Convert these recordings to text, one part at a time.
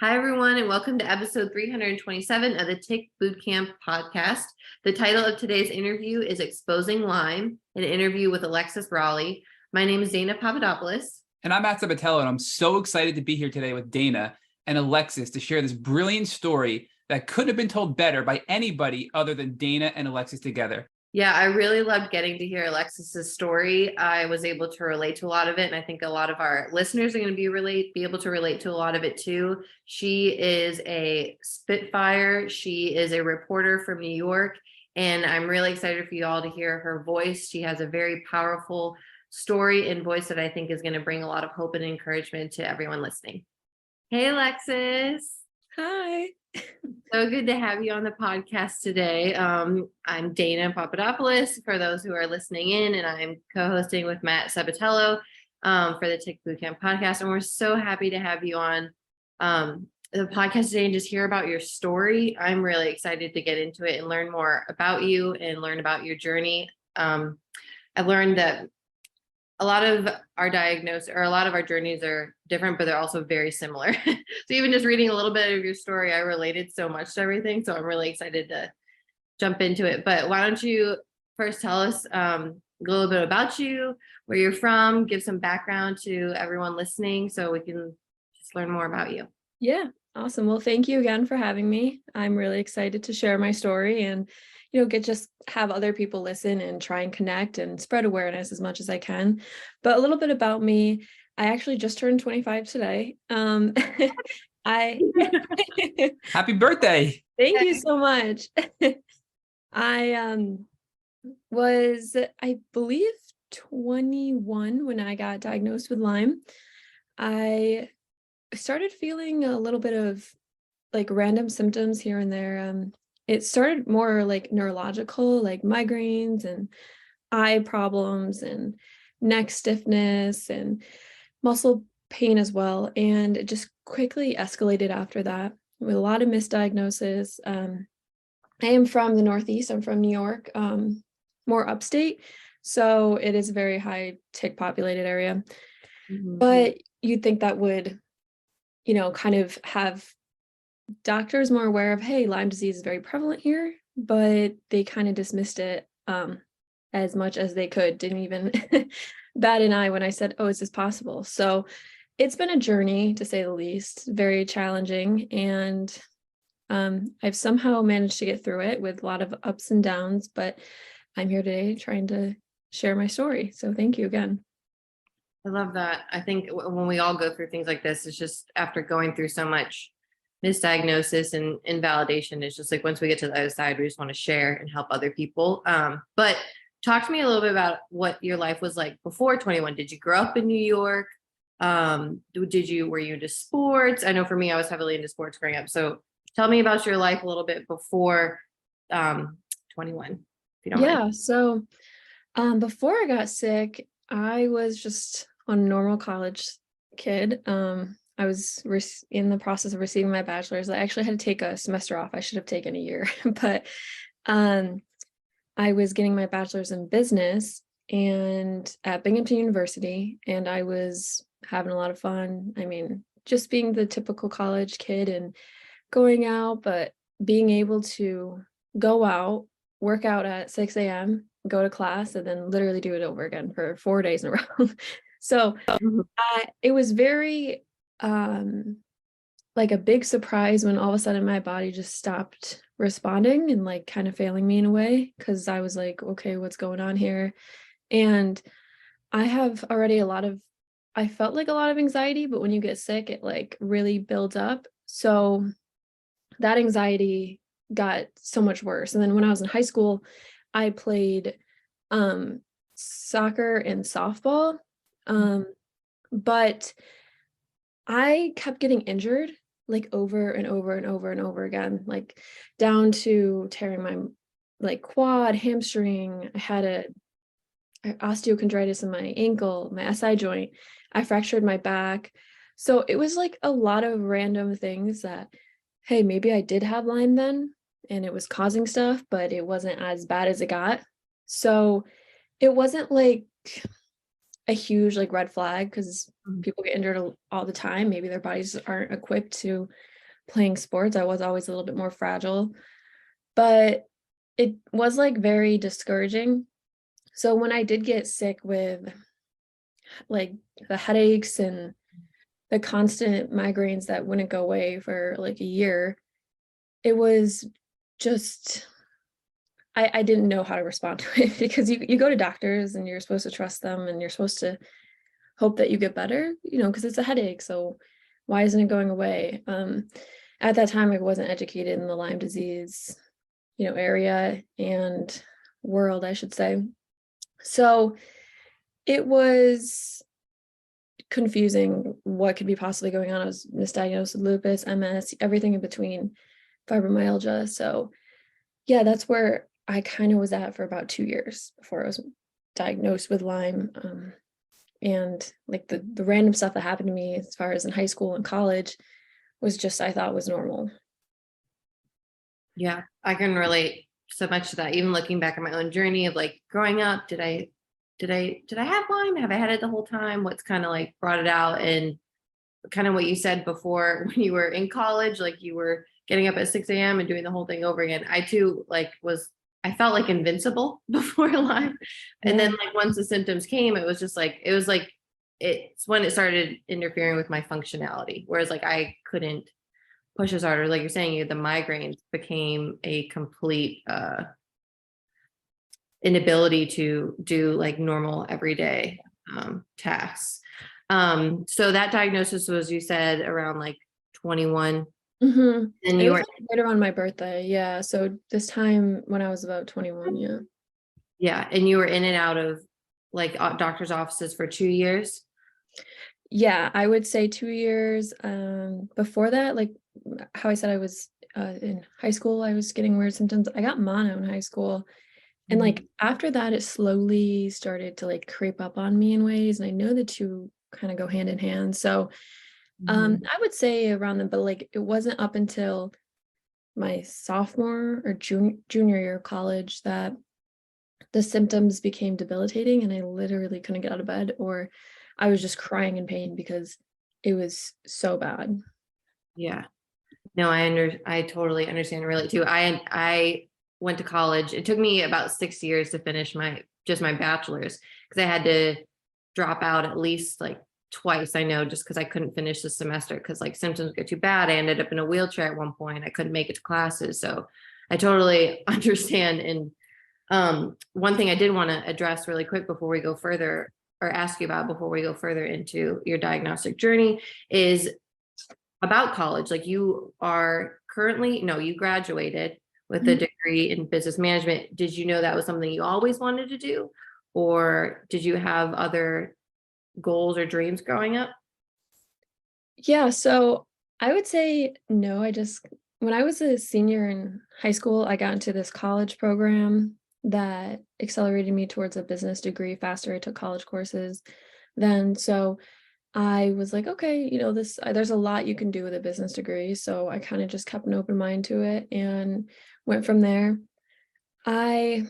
Hi, everyone, and welcome to episode 327 of the Tick Bootcamp podcast. The title of today's interview is Exposing Lyme, an interview with Alexis Raleigh. My name is Dana Papadopoulos. And I'm Matt Sabatello, and I'm so excited to be here today with Dana and Alexis to share this brilliant story that couldn't have been told better by anybody other than Dana and Alexis together. Yeah, I really loved getting to hear Alexis's story. I was able to relate to a lot of it, and I think a lot of our listeners are going to be able to relate to a lot of it too. She is a Spitfire. She is a reporter from New York, and I'm really excited for you all to hear her voice. She has a very powerful story and voice that I think is going to bring a lot of hope and encouragement to everyone listening. Hey, Alexis. Hi. So good to have you on the podcast today. I'm Dana Papadopoulos for those who are listening in, and I'm co-hosting with Matt Sabatello for the Tick Bootcamp podcast. And we're so happy to have you on the podcast today and just hear about your story. I'm really excited to get into it and learn more about you and learn about your journey. I've learned that a lot of our journeys are different, but they're also very similar. So even just reading a little bit of your story, I related so much to everything. So I'm really excited to jump into it. But why don't you first tell us a little bit about you, where you're from, give some background to everyone listening so we can just learn more about you. Yeah, awesome. Well, thank you again for having me. I'm really excited to share my story and just have other people listen and try and connect and spread awareness as much as I can. But a little bit about me, I actually just turned 25 today. Happy birthday. Thank you so much. I was, I believe, 21 when I got diagnosed with Lyme. I started feeling a little bit of like random symptoms here and there. It started more like neurological, like migraines and eye problems and neck stiffness and muscle pain as well. And it just quickly escalated after that with a lot of misdiagnosis. I am from the Northeast. I'm from New York, more upstate. So it is a very high tick populated area. Mm-hmm. But you'd think that would, kind of have doctors more aware of, hey, Lyme disease is very prevalent here, but they kind of dismissed it as much as they could. Didn't even bat an eye when I said, oh, is this possible? So it's been a journey, to say the least, very challenging. And I've somehow managed to get through it with a lot of ups and downs, but I'm here today trying to share my story. So thank you again. I love that. I think when we all go through things like this, it's just after going through so much misdiagnosis and invalidation, it's just like once we get to the other side, we just want to share and help other people. But talk to me a little bit about what your life was like before 21. Did you grow up in New York? Were you into sports? I know for me, I was heavily into sports growing up. So tell me about your life a little bit before 21, if you don't mind. So before I got sick, I was just a normal college kid. I was in the process of receiving my bachelor's. I actually had to take a semester off. I should have taken a year, but I was getting my bachelor's in business and at Binghamton University, and I was having a lot of fun. I mean, just being the typical college kid and going out, but being able to go out, work out at 6 a.m., go to class, and then literally do it over again for 4 days in a row. So it was very like a big surprise when all of a sudden my body just stopped responding and like kind of failing me in a way, because I was like, okay, what's going on here? And I have already I felt like a lot of anxiety, but when you get sick, it like really builds up. So that anxiety got so much worse. And then when I was in high school, I played soccer and softball, but I kept getting injured like over and over and over and over again, like down to tearing my like quad, hamstring. I had osteochondritis in my ankle, my SI joint. I fractured my back. So it was like a lot of random things that, hey, maybe I did have Lyme then and it was causing stuff, but it wasn't as bad as it got. So it wasn't like a huge like red flag because Mhm. people get injured all the time. Maybe their bodies aren't equipped to playing sports. I was always a little bit more fragile, but it was like very discouraging. So when I did get sick with like the headaches and the constant migraines that wouldn't go away for like a year, it was just I didn't know how to respond to it because you go to doctors and you're supposed to trust them and you're supposed to hope that you get better, because it's a headache. So why isn't it going away? At that time, I wasn't educated in the Lyme disease, area and world, I should say. So it was confusing what could be possibly going on. I was misdiagnosed with lupus, MS, everything in between, fibromyalgia. So yeah, that's where I kind of was at for about 2 years before I was diagnosed with Lyme. And like the random stuff that happened to me as far as in high school and college was just, I thought was normal. Yeah, I can relate so much to that. Even looking back at my own journey of like growing up, did I have Lyme? Have I had it the whole time? What's kind of like brought it out? And kind of what you said before when you were in college, like you were getting up at 6 a.m. and doing the whole thing over again. I too I felt like invincible before Lyme. And then like once the symptoms came, it was like it's when it started interfering with my functionality. Whereas like I couldn't push as hard, or like you're saying, the migraines became a complete inability to do like normal everyday tasks. So that diagnosis was, you said, around like 21. Mm-hmm. And It you was were, right around my birthday. Yeah. So this time when I was about 21, yeah. yeah, and you were in and out of like doctor's offices for 2 years. Yeah, I would say 2 years. Before that, like how I said I was in high school, I was getting weird symptoms. I got mono in high school. And like after that, it slowly started to like creep up on me in ways. And I know the two kind of go hand in hand. So I would say around them, but like it wasn't up until my sophomore or junior year of college that the symptoms became debilitating and I literally couldn't get out of bed, or I was just crying in pain because it was so bad. Yeah. No, I totally understand and relate too. I went to college. It took me about 6 years to finish my bachelor's because I had to drop out at least like twice. I know, just because I couldn't finish the semester because like symptoms get too bad. I ended up in a wheelchair at one point. I couldn't make it to classes. So I totally understand. And one thing I did want to address really quick before we go further, or ask you about before we go further into your diagnostic journey, is about college. Like you are currently, no, you graduated with a degree in business management. Did you know that was something you always wanted to do? Or did you have other goals or dreams growing up? Yeah, so I would say no. When I was a senior in high school, I got into this college program that accelerated me towards a business degree faster. I took college courses then. So I was like, okay, there's a lot you can do with a business degree. So I kind of just kept an open mind to it and went from there. I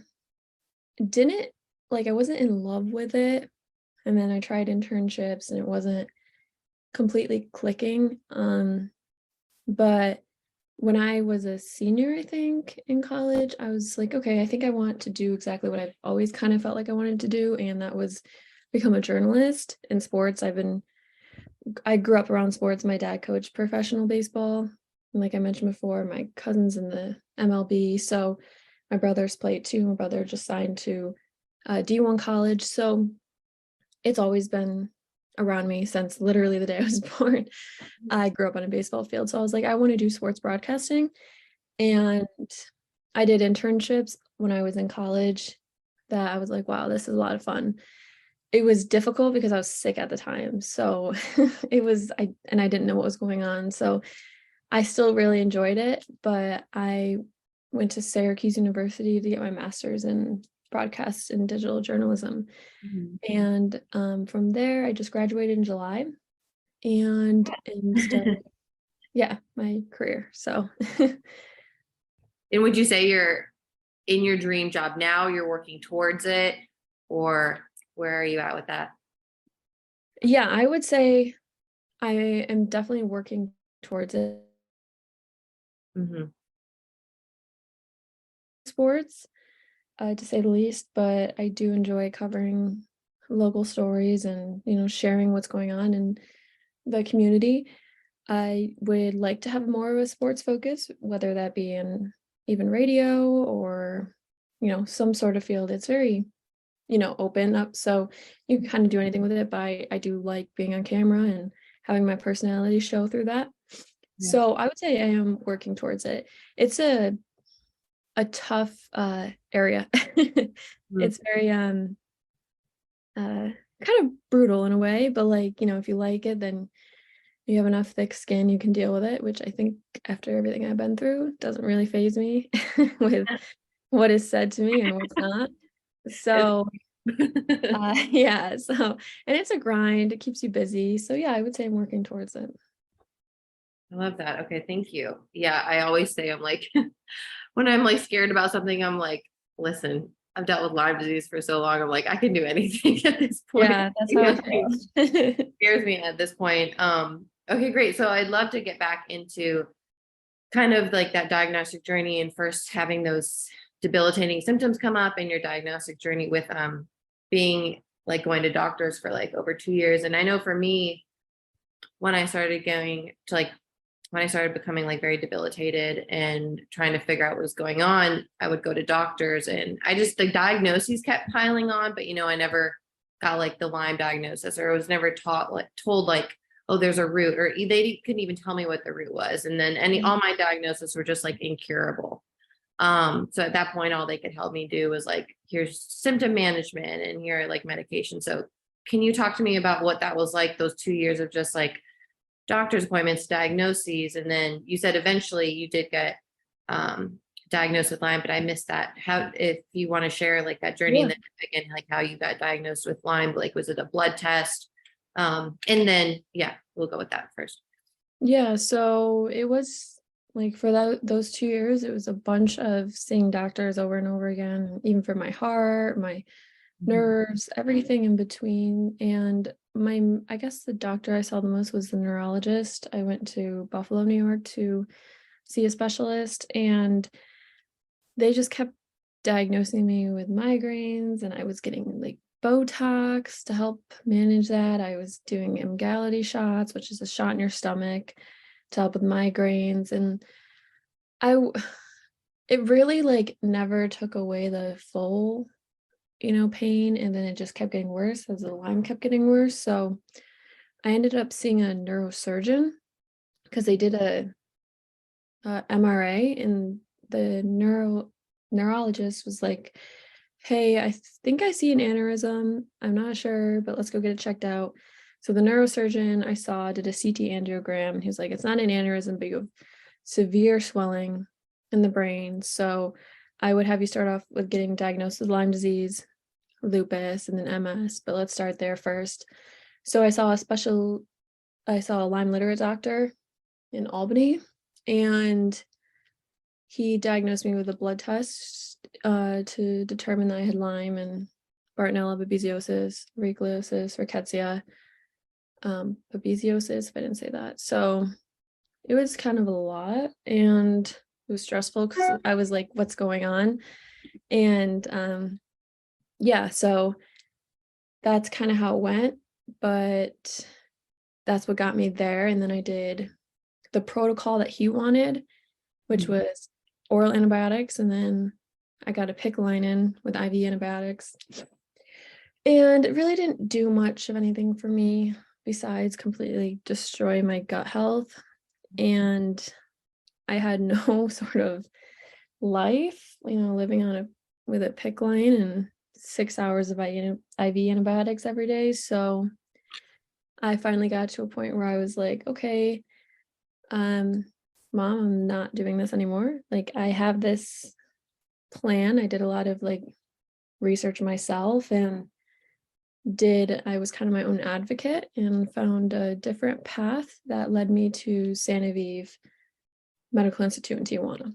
didn't I wasn't in love with it. And then I tried internships and it wasn't completely clicking. But when I was a senior, I think in college, I was like, okay, I think I want to do exactly what I've always kind of felt like I wanted to do. And that was become a journalist in sports. I grew up around sports. My dad coached professional baseball. And like I mentioned before, my cousin's in the MLB. So my brother's played too. My brother just signed to D1 college. So it's always been around me since literally the day I was born. I grew up on a baseball field. So I was like, I want to do sports broadcasting. And I did internships when I was in college that I was like, wow, this is a lot of fun. It was difficult because I was sick at the time. So I didn't know what was going on. So I still really enjoyed it, but I went to Syracuse University to get my master's in broadcast and digital journalism. And from there, I just graduated in July and started, my career. So And would you say you're in your dream job now, you're working towards it, or where are you at with that? Yeah, I would say I am definitely working towards it. Mhm. Sports, to say the least, but I do enjoy covering local stories and, sharing what's going on in the community. I would like to have more of a sports focus, whether that be in even radio or, some sort of field. It's very, open up. So you can kind of do anything with it, but I do like being on camera and having my personality show through that. Yeah. So I would say I am working towards it. It's a tough area. Mhm. It's very kind of brutal in a way, but like, if you like it, then you have enough thick skin, you can deal with it, which I think after everything I've been through doesn't really faze me with what is said to me and what's not. So yeah, so and it's a grind, it keeps you busy. So yeah, I would say I'm working towards it. I love that. Okay, thank you. Yeah, I always say I'm like when I'm like scared about something, I'm like, listen, I've dealt with Lyme disease for so long. I'm like, I can do anything at this point. Yeah, that's how I feel. Scares me at this point. Okay, great. So I'd love to get back into kind of like that diagnostic journey and first having those debilitating symptoms come up and your diagnostic journey with being like going to doctors for like over 2 years. And I know for me, when I started going to like when I started becoming like very debilitated and trying to figure out what was going on, I would go to doctors and the diagnoses kept piling on, but I never got like the Lyme diagnosis, or I was never told like, oh, there's a root, or they couldn't even tell me what the root was. And then all my diagnoses were just like incurable. So at that point, all they could help me do was like, here's symptom management and here are like medication. So can you talk to me about what that was like, those 2 years of just like doctor's appointments, diagnoses, and then you said eventually you did get diagnosed with Lyme, but I missed that. How, if you want to share like that journey, and Yeah. then again, like how you got diagnosed with Lyme, like was it a blood test? And then yeah, we'll go with that first. Yeah, so it was like for those 2 years, it was a bunch of seeing doctors over and over again, even for my heart, my nerves, everything in between. And I guess the doctor I saw the most was the neurologist. I went to Buffalo, New York to see a specialist, and they just kept diagnosing me with migraines, and I was getting like Botox to help manage that. I was doing Emgality shots, which is a shot in your stomach to help with migraines. And I, it really like never took away the full, pain. And then it just kept getting worse as the Lyme kept getting worse. So I ended up seeing a neurosurgeon because they did a MRA, and the neurologist was like, hey, I think I see an aneurysm. I'm not sure, but let's go get it checked out. So the neurosurgeon I saw did a CT angiogram. He was like, it's not an aneurysm, but you have severe swelling in the brain. So I would have you start off with getting diagnosed with Lyme disease, lupus, and then MS, but let's start there first. So I saw a Lyme literate doctor in Albany, and he diagnosed me with a blood test to determine that I had Lyme and Bartonella, babesiosis, aeruginosis, rickettsia, babesiosis, if I didn't say that. So it was kind of a lot, and it was stressful because I was like, what's going on? And yeah, so that's kind of how it went, but that's what got me there. And then I did the protocol that he wanted, which was oral antibiotics, and then I got a PICC line in with IV antibiotics. And it really didn't do much of anything for me besides completely destroy my gut health. And I had no sort of life, living with a PICC line and 6 hours of IV antibiotics every day. So I finally got to a point where I was like, okay, Mom, I'm not doing this anymore. Like, I have this plan. I did a lot of like research myself, and I was kind of my own advocate and found a different path that led me to Sanoviv Medical Institute in Tijuana.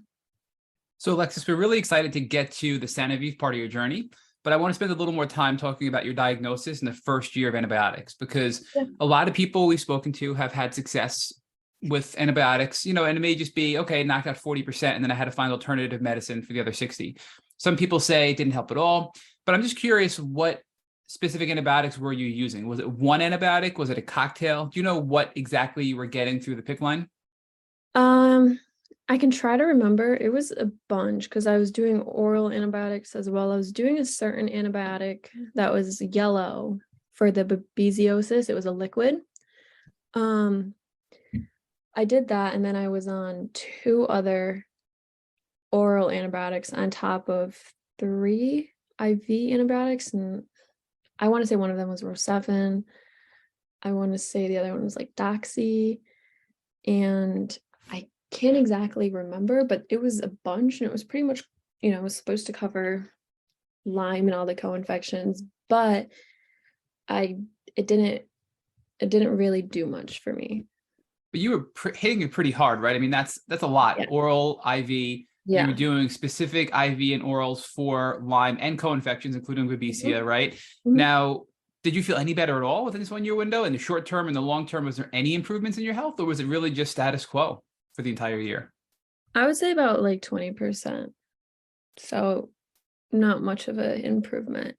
So Alexis, we're really excited to get to the Sanoviv part of your journey. but I want to spend a little more time talking about your diagnosis in the first year of antibiotics, because a lot of people we've spoken to have had success with antibiotics, and it may just be, okay, knocked out 40%, and then I had to find alternative medicine for the other 60. Some people say it didn't help at all, but I'm just curious, what specific antibiotics were you using? Was it one antibiotic? Was it a cocktail? Do you know what exactly you were getting through the PICC line? I can try to remember. It was a bunch because I was doing oral antibiotics as well. I was doing a certain antibiotic that was yellow for the babesiosis. It was a liquid. I did that, and then I was on 2 other oral antibiotics on top of 3 IV antibiotics, and I want to say one of them was Rocephin. I want to say the other one was like Doxy, and I can't exactly remember, but it was a bunch, and it was pretty much, it was supposed to cover Lyme and all the co-infections, but it didn't really do much for me. But you were hitting it pretty hard, right? I mean, that's a lot. Yeah. Oral, IV. Yeah. You were doing specific IV and orals for Lyme and co-infections, including Babesia, right? Mhm. Now, did you feel any better at all within this 1 year window? In the short term and the long term, was there any improvements in your health, or was it really just status quo for the entire year? I would say about like 20%. So not much of an improvement.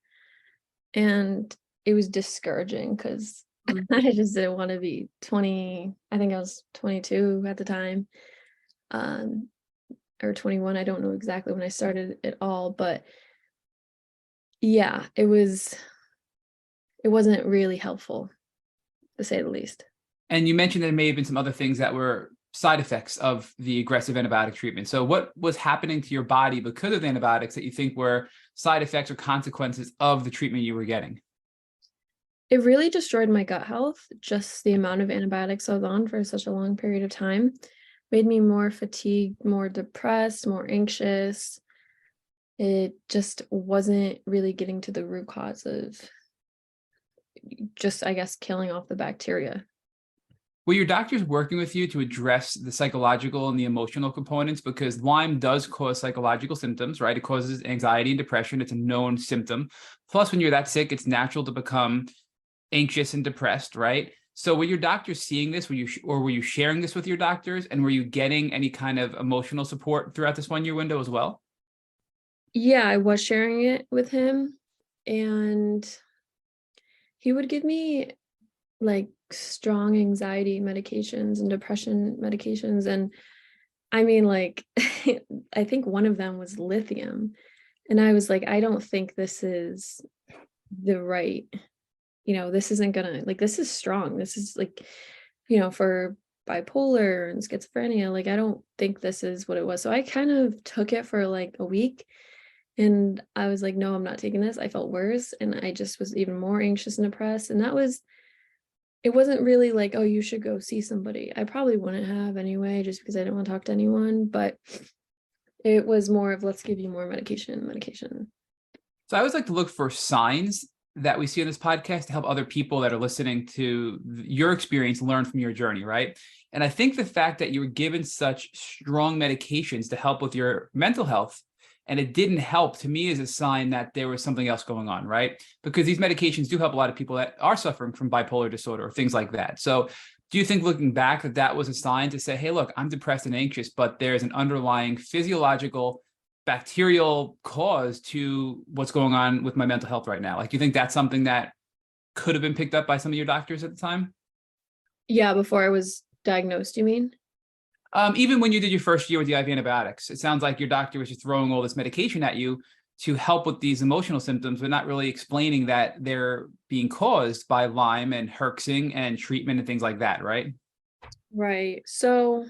And it was discouraging because I just didn't want to be 20. I think I was 22 at the time. Or 21. I don't know exactly when I started it all, but yeah, it wasn't really helpful, to say the least. And you mentioned there may have been some other things that were side effects of the aggressive antibiotic treatment. So what was happening to your body because of the antibiotics that you think were side effects or consequences of the treatment you were getting? It really destroyed my gut health. Just the amount of antibiotics I was on for such a long period of time made me more fatigued, more depressed, more anxious. It just wasn't really getting to the root cause of just, I guess, killing off the bacteria. Were your doctors working with you to address the psychological and the emotional components? Because Lyme does cause psychological symptoms, right? It causes anxiety and depression. It's a known symptom. Plus, when you're that sick, it's natural to become anxious and depressed, right? So were your doctors seeing this? Were you sharing this with your doctors? And were you getting any kind of emotional support throughout this 1 year window as well? Yeah, I was sharing it with him, and he would give me like strong anxiety medications and depression medications. And I mean, like, I think one of them was lithium. And I was like, I don't think this is the right, this isn't gonna, like, this is strong. This is like, for bipolar and schizophrenia, like, I don't think this is what it was. So I kind of took it for like a week, and I was like, no, I'm not taking this. I felt worse, and I just was even more anxious and depressed. And it wasn't really like, oh, you should go see somebody. I probably wouldn't have anyway, just because I didn't want to talk to anyone. But it was more of, let's give you more medication. So I always like to look for signs that we see on this podcast to help other people that are listening to your experience learn from your journey, right? And I think the fact that you were given such strong medications to help with your mental health and it didn't help, to me, is a sign that there was something else going on, right? Because these medications do help a lot of people that are suffering from bipolar disorder or things like that. So do you think, looking back, that was a sign to say, hey, look, I'm depressed and anxious, but there's an underlying physiological bacterial cause to what's going on with my mental health right now? Like, do you think that's something that could have been picked up by some of your doctors at the time? Yeah, before I was diagnosed, you mean? Even when you did your first year with the IV antibiotics, it sounds like your doctor was just throwing all this medication at you to help with these emotional symptoms, but not really explaining that they're being caused by Lyme and herxing and treatment and things like that, right? Right. So,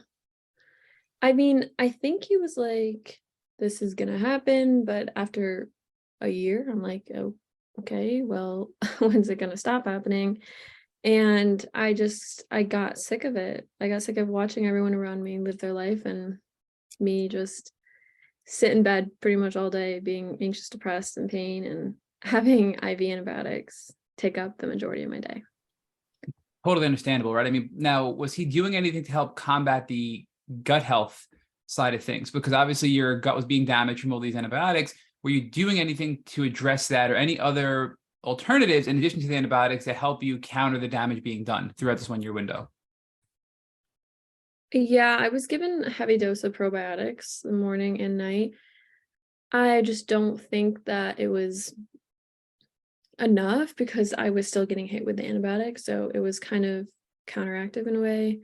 I mean, I think he was like, this is going to happen. But after a year, I'm like, oh, okay, well, when's it going to stop happening? And I got sick of it. I got sick of watching everyone around me live their life and me just sit in bed pretty much all day, being anxious, depressed, and pain, and having IV antibiotics take up the majority of my day. Totally understandable, right? I mean, now, was he doing anything to help combat the gut health side of things? Because obviously your gut was being damaged from all these antibiotics. were you doing anything to address that, or any other alternatives in addition to the antibiotics that help you counter the damage being done throughout this 1 year window? Yeah, I was given a heavy dose of probiotics the morning and night. I just don't think that it was enough because I was still getting hit with the antibiotics. So it was kind of counteractive in a way.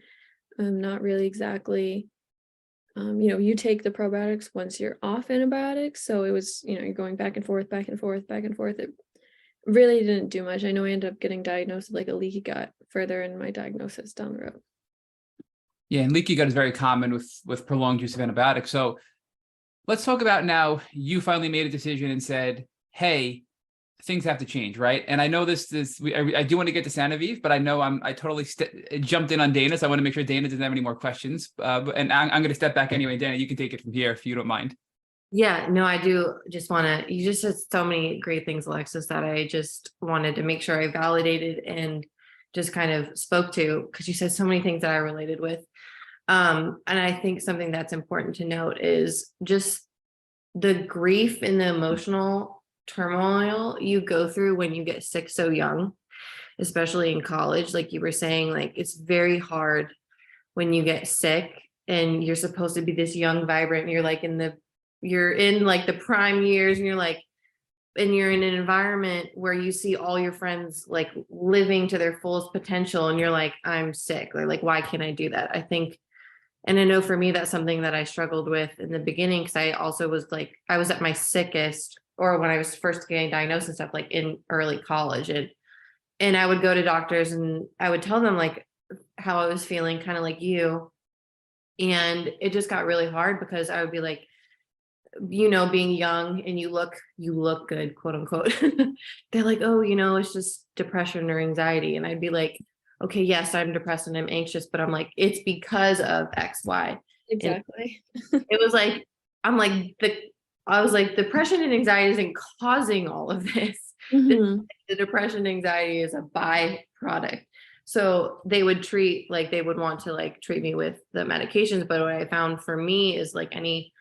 Not really exactly. You take the probiotics once you're off antibiotics. So it was, you're going back and forth, back and forth, back and forth. It really didn't do much. I know I ended up getting diagnosed with like a leaky gut further in my diagnosis down the road. Yeah, and leaky gut is very common with prolonged use of antibiotics. So let's talk about now you finally made a decision and said, hey, things have to change, right? And I know I do want to get to Sanoviv, but I know I totally jumped in on Dana, so I want to make sure Dana doesn't have any more questions. And I'm going to step back anyway. Dana, you can take it from here if you don't mind. Yeah, no, I do just want to, you just said so many great things, Alexis, that I just wanted to make sure I validated and just kind of spoke to, because you said so many things that I related with. And I think something that's important to note is just the grief and the emotional turmoil you go through when you get sick so young, especially in college. Like you were saying, like it's very hard when you get sick and you're supposed to be this young, vibrant, and you're in like the prime years, and you're in an environment where you see all your friends like living to their fullest potential, and you're like, I'm sick, or like, why can't I do that? I think, and I know for me, that's something that I struggled with in the beginning, because I also was like, I was at my sickest, or when I was first getting diagnosed and stuff, like in early college. And I would go to doctors and I would tell them like how I was feeling, kind of like you. And it just got really hard because I would be like, being young and you look good, quote unquote. They're like, oh, it's just depression or anxiety. And I'd be like, okay, yes, I'm depressed and I'm anxious, but I'm like, it's because of X, Y. Exactly. And it was like, I was like, depression and anxiety isn't causing all of this. Mm-hmm. The depression and anxiety is a byproduct. So they would want to like treat me with the medications. But what I found for me is like any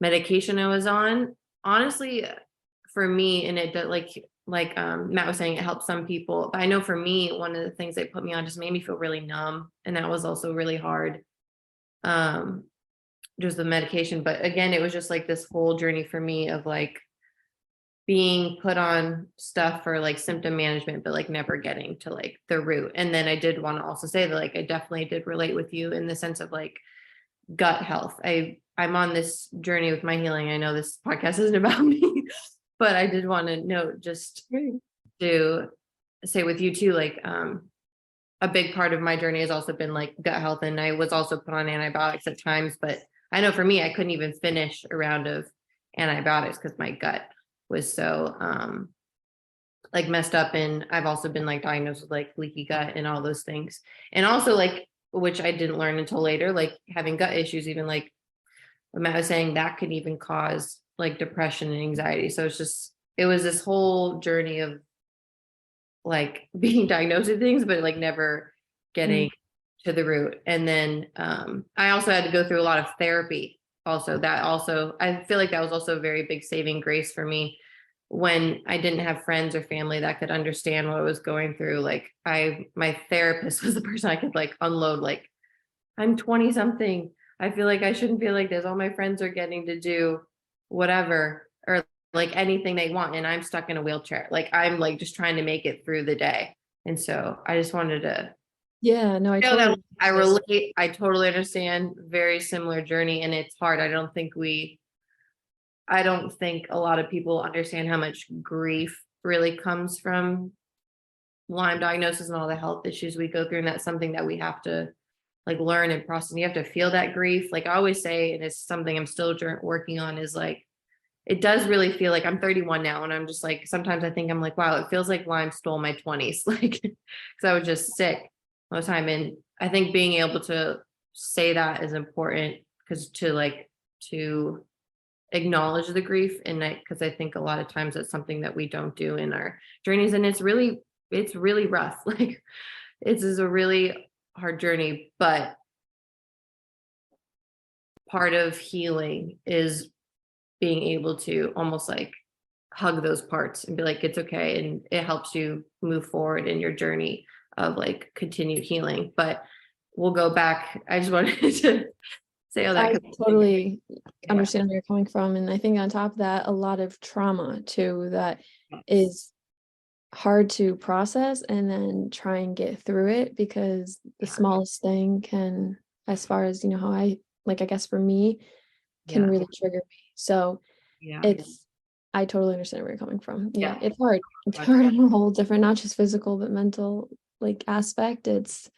medication I was on, honestly, for me, and it like Matt was saying, it helped some people, but I know for me, one of the things they put me on just made me feel really numb, and that was also really hard, just the medication. But again, it was just like this whole journey for me of like being put on stuff for like symptom management, but like never getting to like the root. And then I did want to also say that like I definitely did relate with you in the sense of like gut health. I'm on this journey with my healing. I know this podcast isn't about me, but I did want to note, just to say with you too, like a big part of my journey has also been like gut health, and I was also put on antibiotics at times. But I know for me, I couldn't even finish a round of antibiotics because my gut was so like messed up. And I've also been like diagnosed with like leaky gut and all those things, and also like, which I didn't learn until later, like having gut issues, even like Matt was saying, that could even cause like depression and anxiety. So it was this whole journey of like being diagnosed with things, but like never getting to the root. And then I also had to go through a lot of therapy. I feel like that was also a very big saving grace for me when I didn't have friends or family that could understand what I was going through. Like my therapist was the person I could like unload, like, I'm 20 something. I feel like I shouldn't feel like this. All my friends are getting to do whatever, or like anything they want, and I'm stuck in a wheelchair. Like I'm like just trying to make it through the day. And so I just wanted to I know that totally I relate. I totally understand. Very similar journey, and it's hard. I don't think a lot of people understand how much grief really comes from Lyme diagnosis and all the health issues we go through. And that's something that we have to like learn and process. You have to feel that grief. Like I always say, and it's something I'm still working on, is like, it does really feel like I'm 31 now. And I'm just like, sometimes I think I'm like, wow, it feels like Lyme stole my 20s. Like, cause I was just sick all the time. And I think being able to say that is important, because to acknowledge the grief. And because I think a lot of times that's something that we don't do in our journeys. And it's really rough. Like it's a really hard journey, but part of healing is being able to almost like hug those parts and be like, it's okay. And it helps you move forward in your journey of like continued healing. But we'll go back. I just wanted to say all that. I 'cause totally yeah. understand where you're coming from. And I think on top of that, a lot of trauma too, that is hard to process and then try and get through it, because the smallest thing can, as far as, how I guess for me, can Yeah. really trigger me. So Yeah. I totally understand where you're coming from. Yeah, Yeah. it's hard. It's hard on a whole different, not just physical, but mental aspect. It's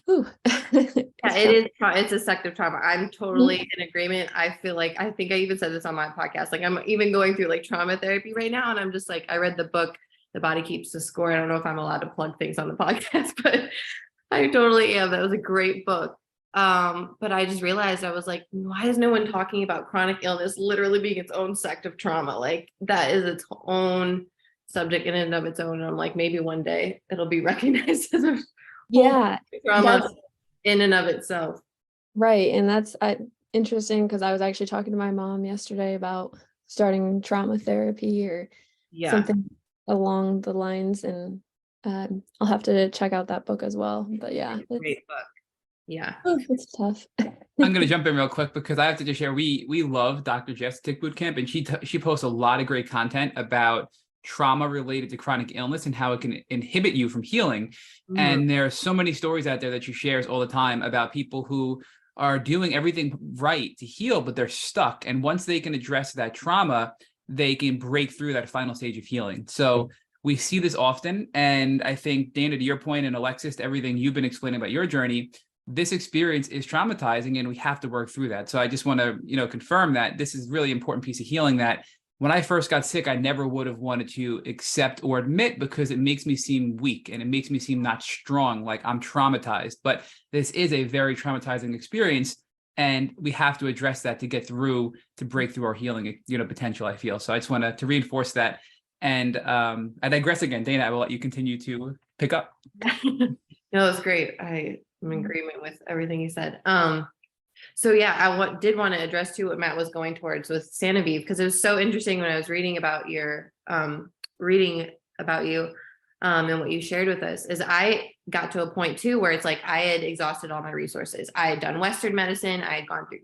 whew. Yeah, it is. It's a sective trauma. I'm totally in agreement. I feel like, I think I even said this on my podcast. Like I'm even going through like trauma therapy right now. And I'm just like, I read the book, The Body Keeps the Score. I don't know if I'm allowed to plug things on the podcast, but I totally am. That was a great book. But I just realized, I was like, why is no one talking about chronic illness literally being its own sect of trauma? Like that is its own subject in and of its own. And I'm like, maybe one day it'll be recognized as a Yeah, trauma in and of itself. right. And that's interesting, because I was actually talking to my mom yesterday about starting trauma therapy or something along the lines. And I'll have to check out that book as well. But yeah, It's a great book. Yeah. it's tough. I'm gonna jump in real quick because I have to just share. We love Dr. Jeff's Tick Boot Camp, and she posts a lot of great content about trauma related to chronic illness and how it can inhibit you from healing. And there are so many stories out there that she shares all the time about people who are doing everything right to heal, but they're stuck. And once they can address that trauma, they can break through that final stage of healing. So we see this often. And I think, Dana, to your point, and Alexis, to everything you've been explaining about your journey, this experience is traumatizing and we have to work through that. So I just want to, confirm that this is really important piece of healing that when I first got sick, I never would have wanted to accept or admit, because it makes me seem weak and it makes me seem not strong, like I'm traumatized. But this is a very traumatizing experience, and we have to address that to get through, to break through our healing, potential, I feel. So I just want to reinforce that. And I digress again. Dana, I will let you continue to pick up. No, it's great. I'm in agreement with everything you said. So yeah, I did want to address too what Matt was going towards with Sanoviv, because it was so interesting when I was reading about you and what you shared with us. Is I got to a point too where it's like I had exhausted all my resources. I had done Western medicine. I had gone through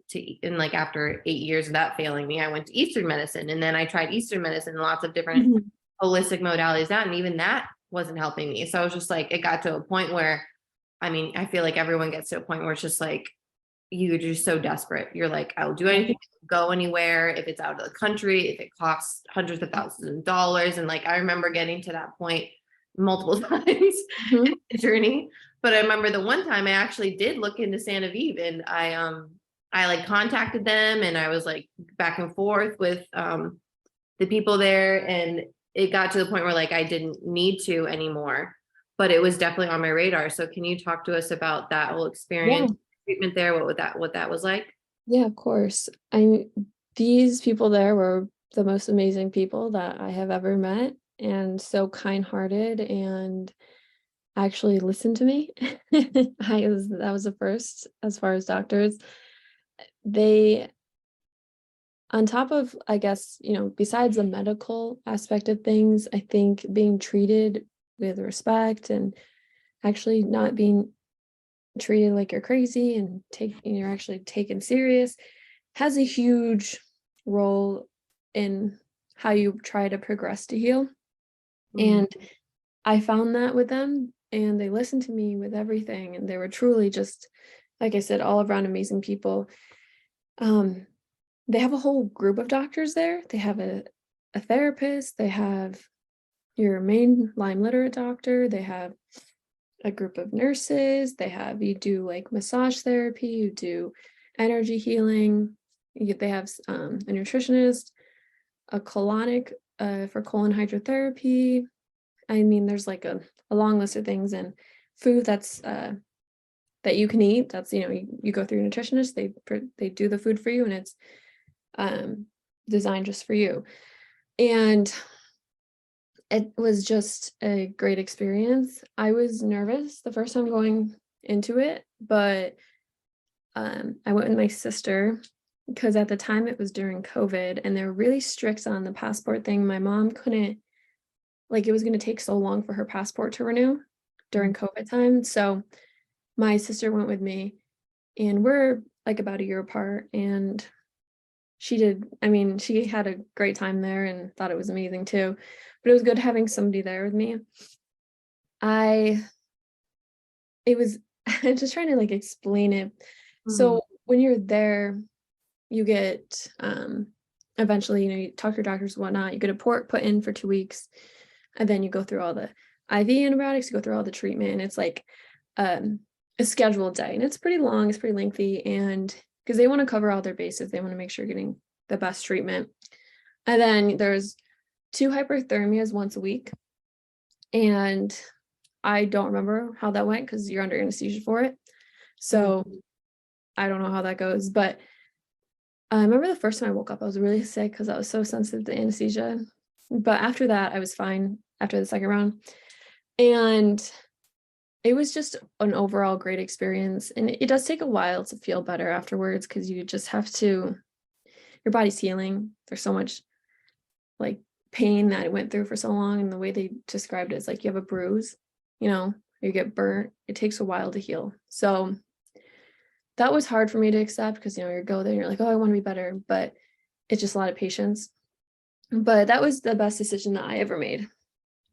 after 8 years of that failing me, I went to Eastern medicine, and then I tried Eastern medicine and lots of different holistic modalities and even that wasn't helping me. So I was just like, it got to a point where, I feel like everyone gets to a point where it's just like, you're just so desperate. You're like, I'll do anything, go anywhere, if it's out of the country, if it costs hundreds of thousands of dollars. And like, I remember getting to that point multiple times in the journey. But I remember the one time I actually did look into Sanoviv, and I like contacted them, and I was like back and forth with the people there, and it got to the point where like I didn't need to anymore, but it was definitely on my radar. So can you talk to us about that whole experience? Treatment there, what that was like? Yeah, of course. These people there were the most amazing people that I have ever met, and so kind-hearted, and actually listened to me. That was the first as far as doctors. They, on top of, I guess, besides the medical aspect of things, I think being treated with respect and actually not being treated like you're crazy and you're actually taken serious has a huge role in how you try to progress to heal. And I found that with them, and they listened to me with everything, and they were truly just, like I said, all around amazing people. They have a whole group of doctors there. They have a therapist, they have your main Lyme literate doctor, they have a group of nurses, you do like massage therapy, you do energy healing, they have a nutritionist, a colonic for colon hydrotherapy. There's like a long list of things, and food that's that you can eat, that's you go through a nutritionist, they do the food for you, and it's designed just for you. And it was just a great experience. I was nervous the first time going into it, but I went with my sister, because at the time it was during COVID and they're really strict on the passport thing. My mom couldn't, like, it was going to take so long for her passport to renew during COVID time. So my sister went with me, and we're like about a year apart, and she had a great time there and thought it was amazing too, but it was good having somebody there with me. It was I'm just trying to like explain it. So when you're there, you get eventually, you talk to your doctors and whatnot, you get a port put in for 2 weeks, and then you go through all the IV antibiotics, you go through all the treatment, and it's like a scheduled day, and it's pretty long, it's pretty lengthy, and because they want to cover all their bases, they want to make sure you're getting the best treatment. And then there's 2 hyperthermias once a week, and I don't remember how that went because you're under anesthesia for it, so I don't know how that goes. But I remember the first time I woke up, I was really sick because I was so sensitive to anesthesia. But after that, I was fine after the second round. And it was just an overall great experience. And it does take a while to feel better afterwards because you just have to, your body's healing. There's so much like pain that it went through for so long. And the way they described it is like you have a bruise, you get burnt. It takes a while to heal. So that was hard for me to accept because, you go there and you're like, oh, I want to be better. But it's just a lot of patience. But that was the best decision that I ever made.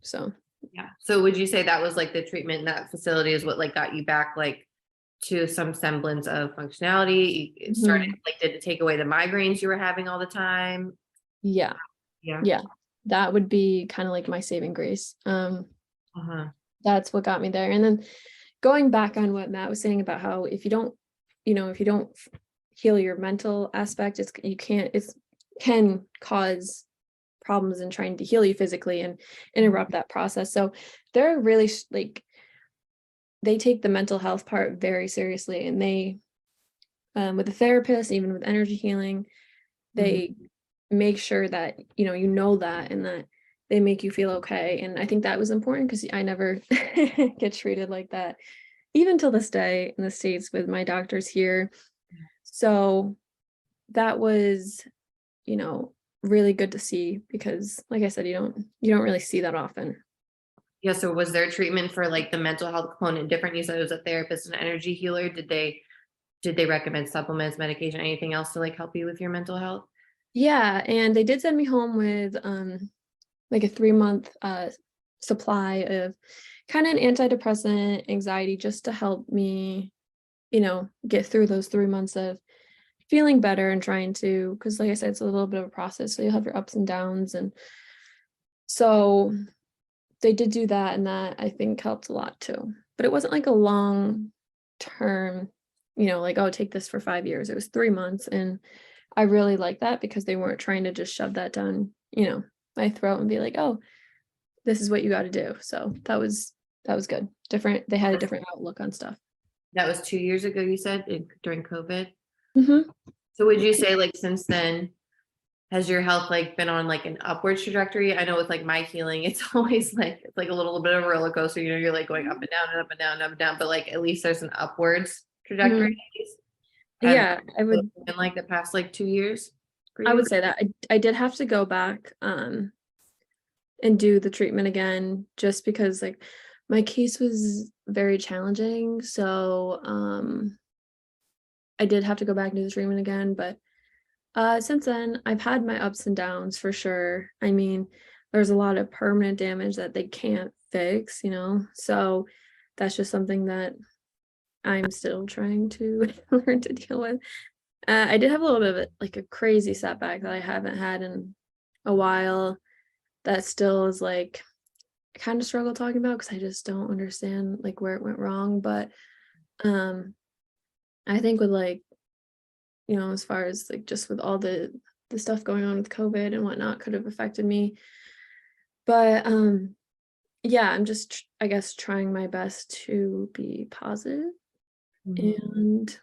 So yeah. So would you say that was like the treatment in that facility is what like got you back like to some semblance of functionality? It started like, did it take away the migraines you were having all the time? Yeah. That would be kind of like my saving grace. That's what got me there. And then going back on what Matt was saying about how if you don't heal your mental aspect, it can cause problems in trying to heal you physically and interrupt that process. So they're really they take the mental health part very seriously, and they with the therapist, even with energy healing, they make sure that you know that, and that they make you feel okay. And I think that was important because I never get treated like that, even till this day in the States with my doctors here. So that was, really good to see because, like I said, you don't really see that often. Yeah. So was their treatment for like the mental health component different? You said it was a therapist and an energy healer. Did they recommend supplements, medication, anything else to like help you with your mental health? Yeah, and they did send me home with like a 3-month supply of kind of an antidepressant, anxiety, just to help me, get through those 3 months of feeling better and trying to, because like I said, it's a little bit of a process. So you'll have your ups and downs. And so they did do that, and that I think helped a lot too. But it wasn't like a long term, like, oh, take this for 5 years. It was 3 months. And I really like that because they weren't trying to just shove that down, my throat and be like, oh, this is what you got to do. So that was good. Different. They had a different outlook on stuff. That was 2 years ago, you said, during COVID. Mm-hmm. So would you say like since then, has your health like been on like an upward trajectory? I know with like my healing, it's always like, it's like a little bit of a roller coaster, you're like going up and down and up and down and up and down, but like at least there's an upwards trajectory. Yeah, I would. In like the past like 2 years. I would say that I did have to go back and do the treatment again, just because like my case was very challenging. So I did have to go back and do the treatment again. But since then, I've had my ups and downs for sure. I mean, there's a lot of permanent damage that they can't fix, so that's just something that I'm still trying to learn to deal with. I did have a little bit of like a crazy setback that I haven't had in a while. That still is like, I kind of struggle talking about because I just don't understand like where it went wrong. But I think with like, as far as like just with all the stuff going on with COVID and whatnot could have affected me. But yeah, I'm just, I guess, trying my best to be positive. And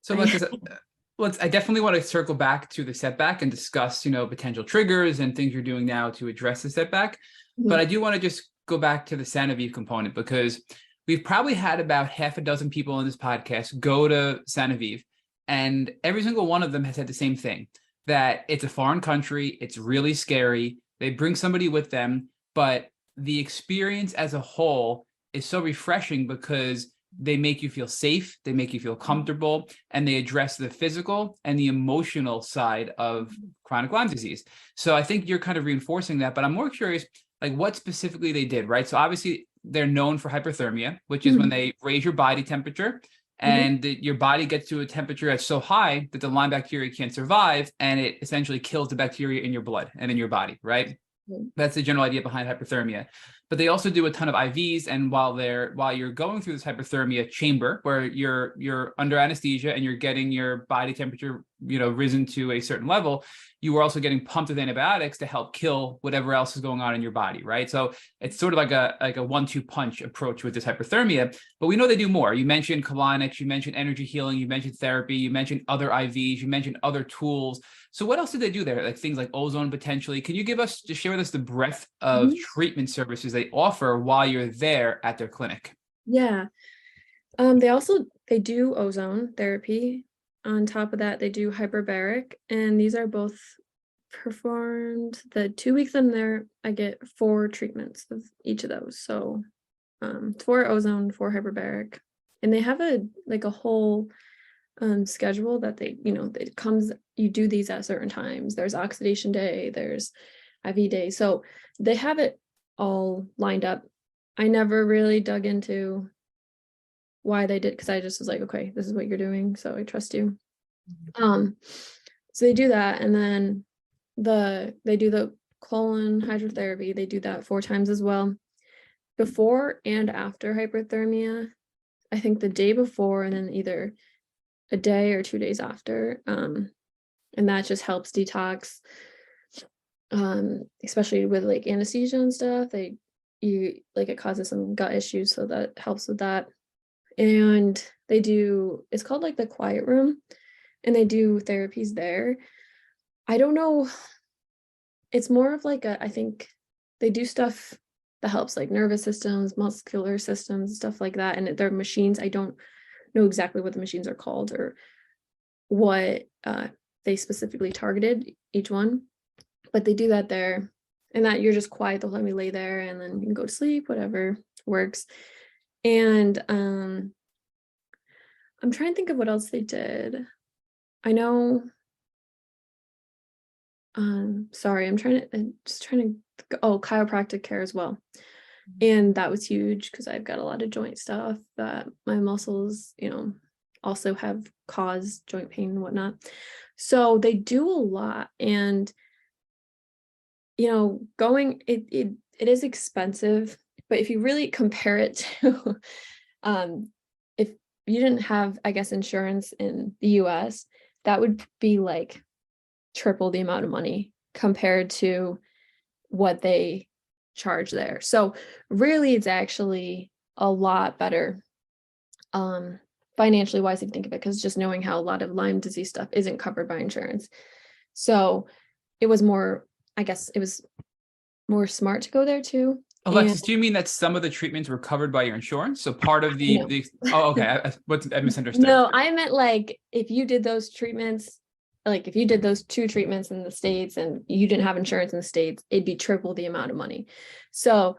so I definitely want to circle back to the setback and discuss, potential triggers and things you're doing now to address the setback. But I do want to just go back to the Sanoviv component, because we've probably had about half a dozen people on this podcast go to Sanoviv And every single one of them has said the same thing, that it's a foreign country. It's really scary. They bring somebody with them, but the experience as a whole is so refreshing because they make you feel safe, they make you feel comfortable, and they address the physical and the emotional side of chronic Lyme disease. So I think you're kind of reinforcing that, but I'm more curious, like what specifically they did, right? So obviously they're known for hyperthermia, which is when they raise your body temperature and your body gets to a temperature that's so high that the Lyme bacteria can't survive, and it essentially kills the bacteria in your blood and in your body, right? That's the general idea behind hyperthermia. But they also do a ton of IVs, and while you're going through this hyperthermia chamber where you're under anesthesia and you're getting your body temperature, risen to a certain level, you are also getting pumped with antibiotics to help kill whatever else is going on in your body, right? So it's sort of like a 1-2 punch approach with this hyperthermia. But we know they do more. You mentioned colonics, you mentioned energy healing, you mentioned therapy, you mentioned other IVs, you mentioned other tools. So what else did they do there? Like things like ozone potentially. Can you just share with us the breadth of treatment services they offer while you're there at their clinic? Yeah. They do ozone therapy. On top of that, they do hyperbaric, and these are both performed the 2 weeks I'm there. I get 4 treatments of each of those. So 4 ozone, 4 hyperbaric, and they have a whole schedule that it comes, you do these at certain times. There's oxidation day, there's IV day. So they have it all lined up. I never really dug into why they did, because I just was like, okay, this is what you're doing, so I trust you. So they do that, and then they do the colon hydrotherapy. They do that 4 times as well, before and after hyperthermia. I think the day before, and then either a day or 2 days after, and that just helps detox, especially with like anesthesia and stuff. It causes some gut issues, so that helps with that. And it's called like the quiet room, and they do therapies there. I don't know, it's more of like I think they do stuff that helps like nervous systems, muscular systems, stuff like that. And they're machines. I don't know exactly what the machines are called or what they specifically targeted each one, but they do that there, and that you're just quiet the whole time you lay there, and then you can go to sleep, whatever works. And I'm trying to think of what else they did. I know, sorry, I'm just trying to chiropractic care as well. And that was huge because I've got a lot of joint stuff that my muscles, also have caused joint pain and whatnot. So they do a lot, and it is expensive, but if you really compare it to if you didn't have, I guess, insurance in the US, that would be like triple the amount of money compared to what they charge there. So really it's actually a lot better financially wise, if you think of it, because just knowing how a lot of Lyme disease stuff isn't covered by insurance. So it was more smart to go there too. Alexis, do you mean that some of the treatments were covered by your insurance? So part of the oh, okay. I misunderstood. No, I meant like if you did those treatments, like if you did those 2 treatments in the States and you didn't have insurance in the States, it'd be triple the amount of money. So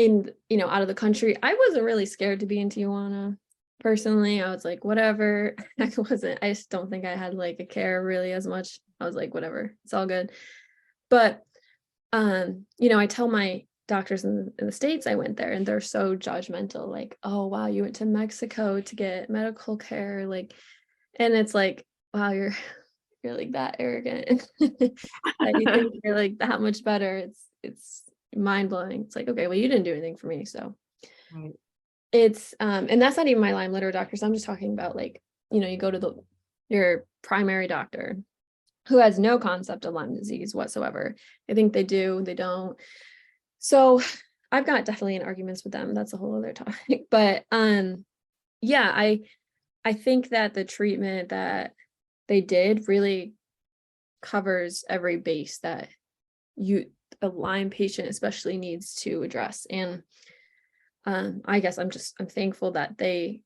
out of the country, I wasn't really scared to be in Tijuana. Personally, I was like, whatever. I just don't think I had like a care really as much. I was like, whatever, it's all good. But I tell my doctors in the States I went there, and they're so judgmental, like, oh wow, you went to Mexico to get medical care, like, and it's like, wow, you're like that arrogant. That you think you're like that much better. It's mind-blowing. It's like, okay, well, you didn't do anything for me, so Right. it's and that's not even my Lyme litter doctors. I'm just talking about like, you go to your primary doctor who has no concept of Lyme disease whatsoever. I think they do, they don't. So I've got definitely in arguments with them. That's a whole other topic. But yeah, I think that the treatment that they did really covers every base that a Lyme patient especially needs to address. And I guess I'm thankful that they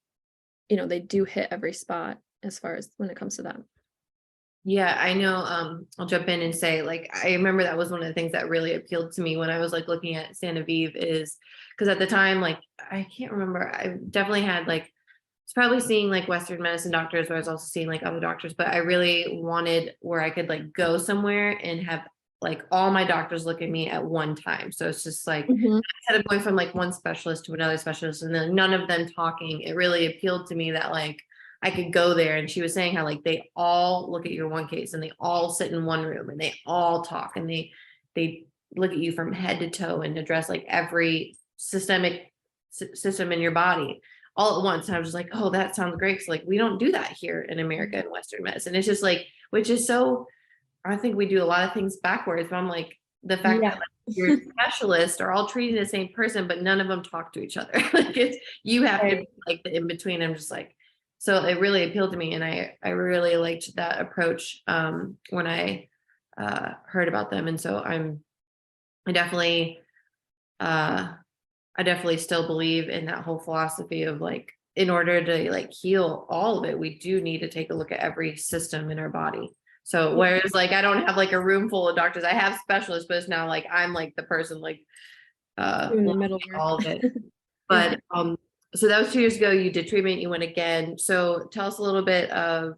do hit every spot as far as when it comes to that. Yeah, I know. I'll jump in and say, like, I remember that was one of the things that really appealed to me when I was like looking at Sanoviv, is because at the time, like, I can't remember. I definitely had like, it's probably seeing like Western medicine doctors, but I was also seeing like other doctors, but I really wanted where I could like go somewhere and have like all my doctors look at me at one time. So it's just like, Mhm. instead of going from like one specialist to another specialist and then none of them talking, it really appealed to me that like I could go there. And she was saying how like they all look at your one case and they all sit in one room and they all talk and they look at you from head to toe and address like every systemic system in your body all at once. And I was just like, oh, that sounds great. So like we don't do that here in America in Western medicine. It's just like, which is so, I think we do a lot of things backwards, but I'm like, the fact Yeah. that like, your specialists are all treating the same person, but none of them talk to each other. Like it's, you have to Right. be like the in between. I'm just like, so it really appealed to me. And I really liked that approach when I heard about them. And so I definitely, I definitely still believe in that whole philosophy of like, in order to like heal all of it, we do need to take a look at every system in our body. So Yeah. whereas like I don't have like a room full of doctors, I have specialists, but it's now like I'm like the person like Doing the looking middle at work. all of it. Yeah. But so that was 2 years ago. You did treatment, you went again. So tell us a little bit of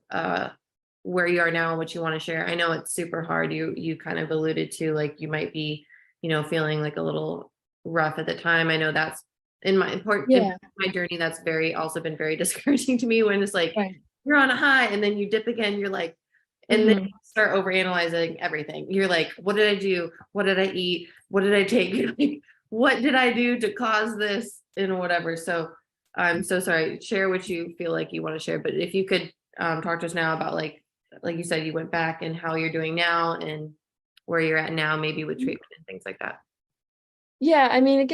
where you are now and what you want to share. I know it's super hard. You kind of alluded to like you might be, feeling like a little rough at the time. I know that's in Yeah. my journey, that's very also been very discouraging to me when it's like Right. you're on a high and then you dip again, you're like, and then Mhm. you start over analyzing everything. You're like, what did I do? What did I eat? What did I take? You're like, what did I do to cause this and whatever. So I'm so sorry. Share what you feel like you want to share. But if you could talk to us now about like you said, you went back and how you're doing now and where you're at now, maybe with treatment and things like that. Yeah, I mean, it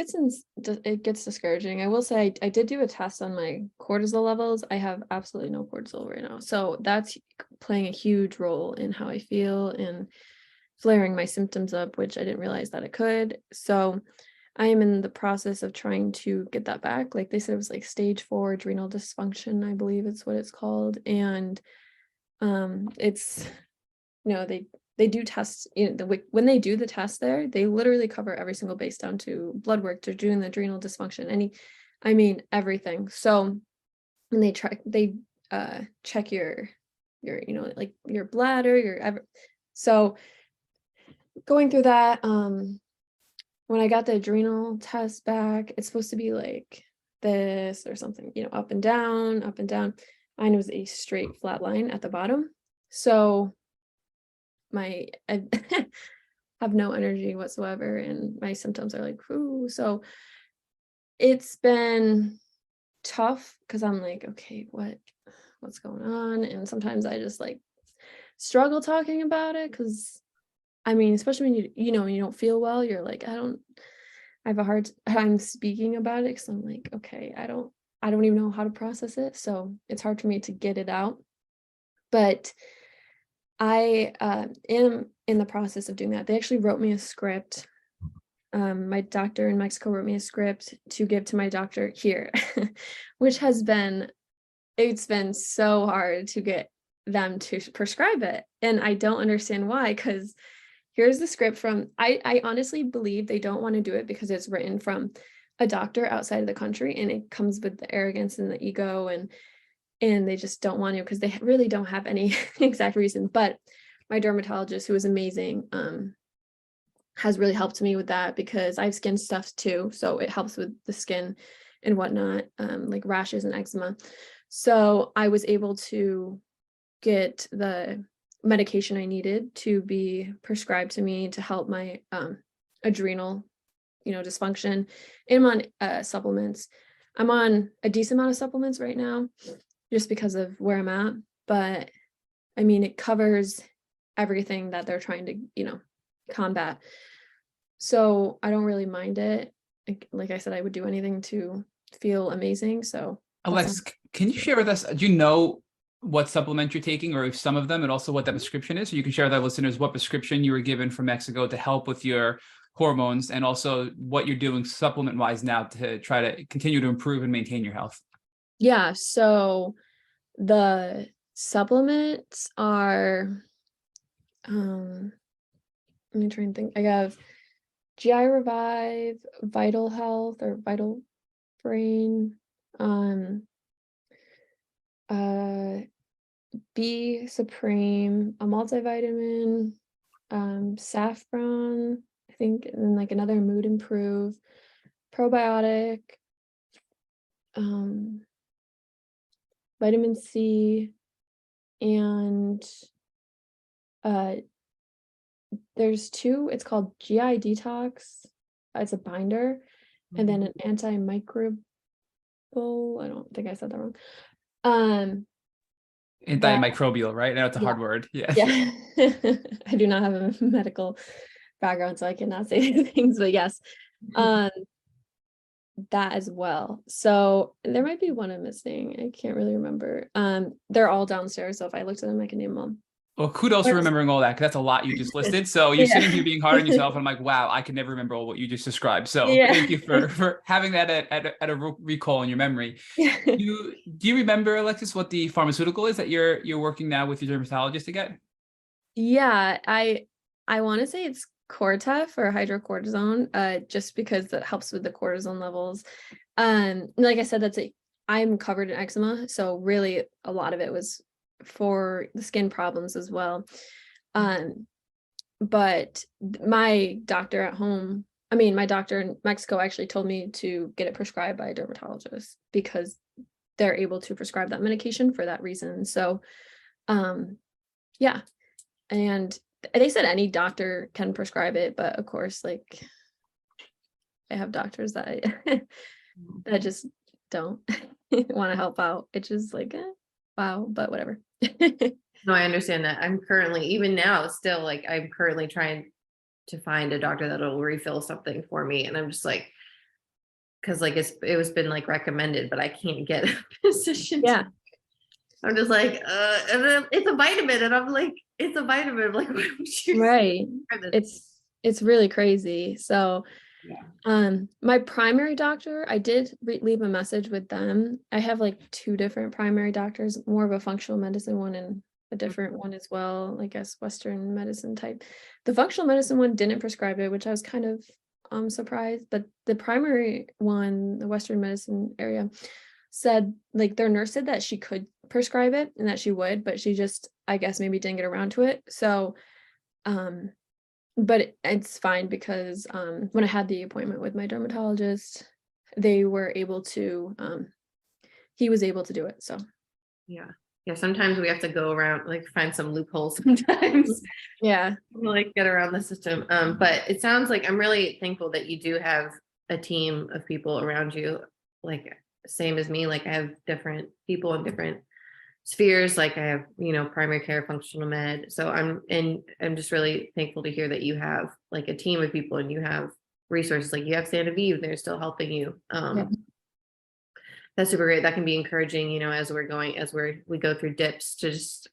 gets discouraging. I will say I did do a test on my cortisol levels. I have absolutely no cortisol right now. So that's playing a huge role in how I feel and flaring my symptoms up, which I didn't realize that it could. So I am in the process of trying to get that back. Like they said, it was like stage 4 adrenal dysfunction, I believe it's what it's called. And it's they do tests, when they do the test there, they literally cover every single base down to blood work. They're doing the adrenal dysfunction, I mean everything. So when they check your like your bladder, so going through that, when I got the adrenal test back, it's supposed to be like this or something, up and down, up and down. Mine was a straight flat line at the bottom. So I have no energy whatsoever and my symptoms are like, ooh. So it's been tough because I'm like, okay, what's going on? And sometimes I just like struggle talking about it because I mean, especially when when you don't feel well, you're like, I have a hard time speaking about it because I'm like, okay, I don't even know how to process it. So it's hard for me to get it out. But I am in the process of doing that. They actually wrote me a script. My doctor in Mexico wrote me a script to give to my doctor here, which it's been so hard to get them to prescribe it. And I don't understand why, because here's the script from, I honestly believe they don't want to do it because it's written from a doctor outside of the country and it comes with the arrogance and the ego and they just don't want to because they really don't have any exact reason. But my dermatologist, who is amazing, has really helped me with that because I have skin stuff too. So it helps with the skin and whatnot, like rashes and eczema. So I was able to get the medication I needed to be prescribed to me to help my adrenal, dysfunction. And I'm on supplements. I'm on a decent amount of supplements right now just because of where I'm at. But I mean, it covers everything that they're trying to, combat. So I don't really mind it. Like I said, I would do anything to feel amazing. So Alexis, can you share with us, do you know what supplement you're taking or if some of them, and also what that prescription is? So you can share with our listeners what prescription you were given from Mexico to help with your hormones and also what you're doing supplement wise now to try to continue to improve and maintain your health. Yeah. So the Supplements are, let me try and think. I have GI Revive, Vital Health or Vital Brain, B Supreme, a multivitamin, saffron, I think, and then like another Mood Improve, probiotic, vitamin C, and there's two, it's called GI Detox. It's a binder, and then an antimicrobial, I don't think I said that wrong. That, Antimicrobial, right? Now it's a hard word. Yeah. yeah. I do not have a medical background, so I cannot say these things, but yes. That as well. So there might be one I'm missing. I can't really remember. They're all downstairs, so if I looked at them, I can name them. Well, kudos for remembering all that, because that's a lot you just listed. So you're sitting here being hard on yourself, and I'm like, wow, I can never remember all what you just described. So thank you for having that at a recall in your memory. Do you remember, Alexis, what the pharmaceutical is that you're working now with your dermatologist to get? Yeah, I want to say it's Cortef or hydrocortisone, just because that helps with the cortisone levels. Like I said, I'm covered in eczema, so really a lot of it was for the skin problems as well. But my doctor at home, my doctor in Mexico actually told me to get it prescribed by a dermatologist because they're able to prescribe that medication for that reason. So, yeah. And they said any doctor can prescribe it, but of course, like, I have doctors that that just don't want to help out. It's just like, wow, but whatever. No, I understand that. I'm currently, even now, still like, I'm currently trying to find a doctor that'll refill something for me. And I'm just like, because like it was been like recommended, but I can't get a physician. Yeah. I'm just like, and then it's a vitamin, and I'm like, it's a vitamin. Like, why would you? Right. It's really crazy. So, my primary doctor, I did leave a message with them. I have like two different primary doctors, more of a functional medicine one and a different one as well, I guess Western medicine type. The functional medicine one didn't prescribe it, which I was kind of surprised, but the primary one, the Western medicine area, said like their nurse said that she could prescribe it and that she would, but she just, I guess, maybe didn't get around to it. So but it's fine because when I had the appointment with my dermatologist, they were able to he was able to do it. So yeah, sometimes we have to go around, like, find some loopholes sometimes. Yeah, like get around the system. But it sounds like I'm really thankful that you do have a team of people around you, like same as me. Like, I have different people in different spheres. Like, I have, primary care, functional med. So I'm just really thankful to hear that you have like a team of people and you have resources. Like, you have Sanoviv, they're still helping you. That's super great. That can be encouraging, as we go through dips, to just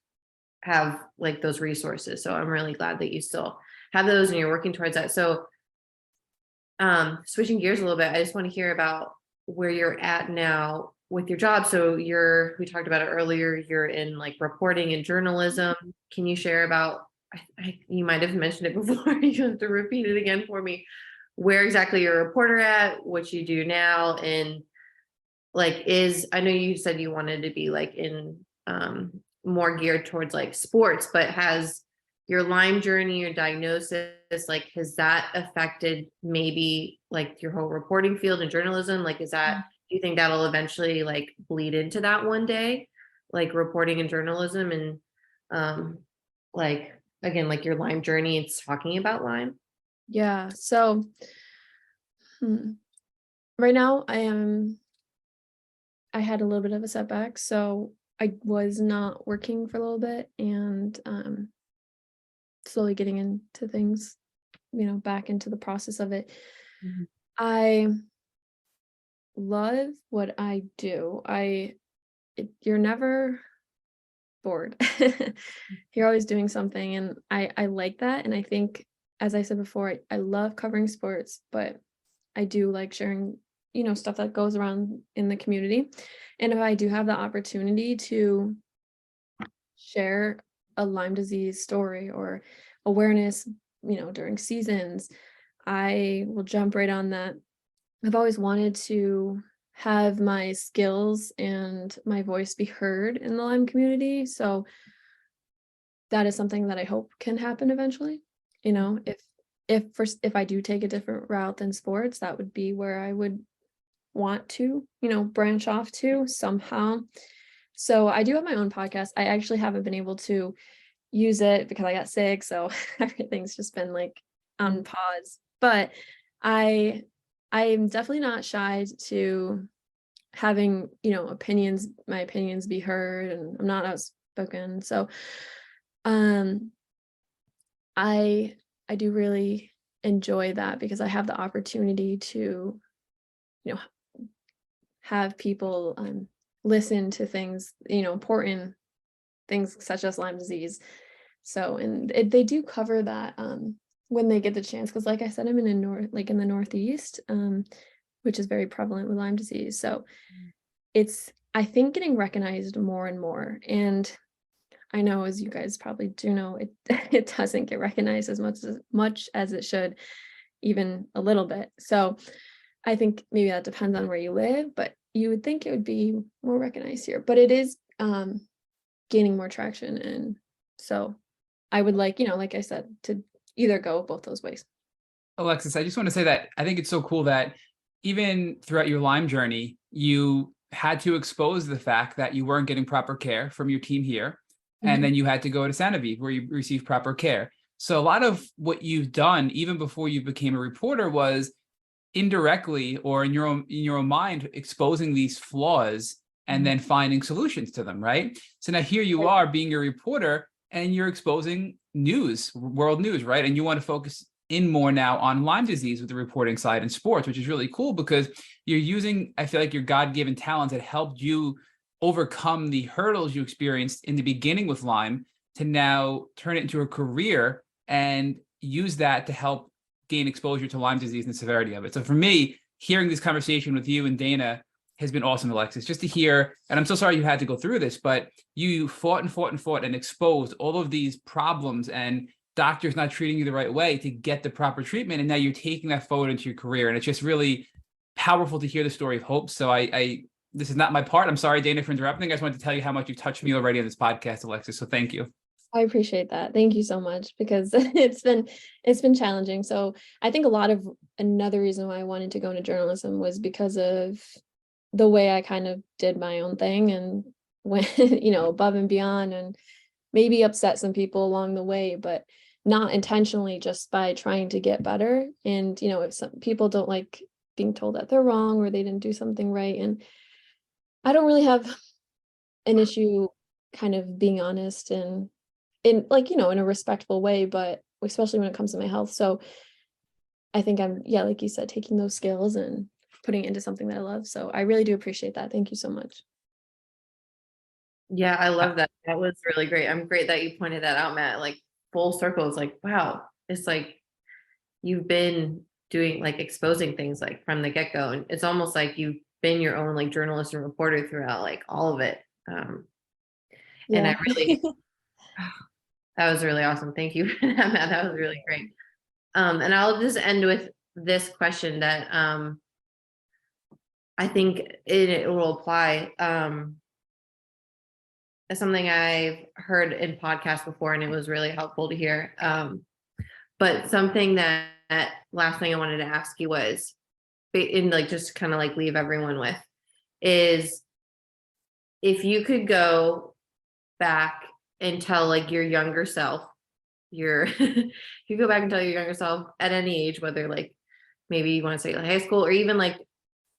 have like those resources. So I'm really glad that you still have those and you're working towards that. So switching gears a little bit, I just want to hear about where you're at now with your job. So we talked about it earlier, you're in like reporting and journalism. Can you share about, you might have mentioned it before, you have to repeat it again for me, where exactly you're a reporter at, what you do now, and like, I know you said you wanted to be like in more geared towards like sports, but has your Lyme journey, your diagnosis, like, has that affected maybe like your whole reporting field and journalism? Like, do you think that'll eventually like bleed into that one day, like reporting and journalism, and like, again, like your Lyme journey, it's talking about Lyme? Yeah. So right now I had a little bit of a setback. So I was not working for a little bit and slowly getting into things, back into the process of it. I love what I do. You're never bored. You're always doing something, and I like that. And I think, as I said before, I love covering sports, but I do like sharing stuff that goes around in the community. And if I do have the opportunity to share a Lyme disease story or awareness, during seasons, I will jump right on that. I've always wanted to have my skills and my voice be heard in the Lyme community. So that is something that I hope can happen eventually. If I do take a different route than sports, that would be where I would want to, branch off to somehow. So I do have my own podcast. I actually haven't been able to use it because I got sick. So everything's just been like on pause. But I am definitely not shy to having, my opinions be heard, and I'm not outspoken. So I do really enjoy that because I have the opportunity to, have people listen to things, important things such as Lyme disease. So, and they do cover that when they get the chance, because like I said, I'm in the Northeast, which is very prevalent with Lyme disease. So it's, I think, getting recognized more and more. And I know, as you guys probably do know, it doesn't get recognized as much as it should, even a little bit. So I think maybe that depends on where you live, but you would think it would be more recognized here. But it is gaining more traction. And so I would like I said, to either go both those ways. Alexis, I just want to say that I think it's so cool that even throughout your Lyme journey, you had to expose the fact that you weren't getting proper care from your team here. And then you had to go to Sanoviv where you receive proper care. So a lot of what you've done, even before you became a reporter, was indirectly or in your own mind, exposing these flaws and then finding solutions to them, right? So now here you are being a reporter and you're exposing news, world news, right? And you want to focus in more now on Lyme disease with the reporting side in sports, which is really cool because you're using, I feel like, your God-given talents that helped you overcome the hurdles you experienced in the beginning with Lyme to now turn it into a career and use that to help gain exposure to Lyme disease and the severity of it. So for me, hearing this conversation with you and Dana has been awesome, Alexis, just to hear, and I'm so sorry you had to go through this, but you fought and exposed all of these problems and doctors not treating you the right way to get the proper treatment. And now you're taking that forward into your career. And it's just really powerful to hear the story of hope. So this is not my part. I'm sorry, Dana, for interrupting. I just wanted to tell you how much you've touched me already on this podcast, Alexis. So thank you. I appreciate that. Thank you so much, because it's been challenging. So I think another reason why I wanted to go into journalism was because of the way I kind of did my own thing and went, above and beyond, and maybe upset some people along the way, but not intentionally, just by trying to get better. And, if some people don't like being told that they're wrong or they didn't do something right. And I don't really have an issue kind of being honest and in in a respectful way, but especially when it comes to my health. So I think I'm, like you said, taking those skills and putting it into something that I love. So I really do appreciate that. Thank you so much. Yeah, I love that. That was really great. I'm great that you pointed that out, Matt. Like full circle. It's like, wow, it's like you've been doing exposing things from the get-go. And it's almost like you've been your own journalist and reporter throughout all of it. And I really that was really awesome. Thank you for that, Matt. That was really great. And I'll just end with this question that I think it will apply. It's something I've heard in podcasts before, and it was really helpful to hear. But something that last thing I wanted to ask you was, and just kind of leave everyone with, is if you could go back and tell your younger self, you go back and tell your younger self at any age, whether maybe you want to say high school or even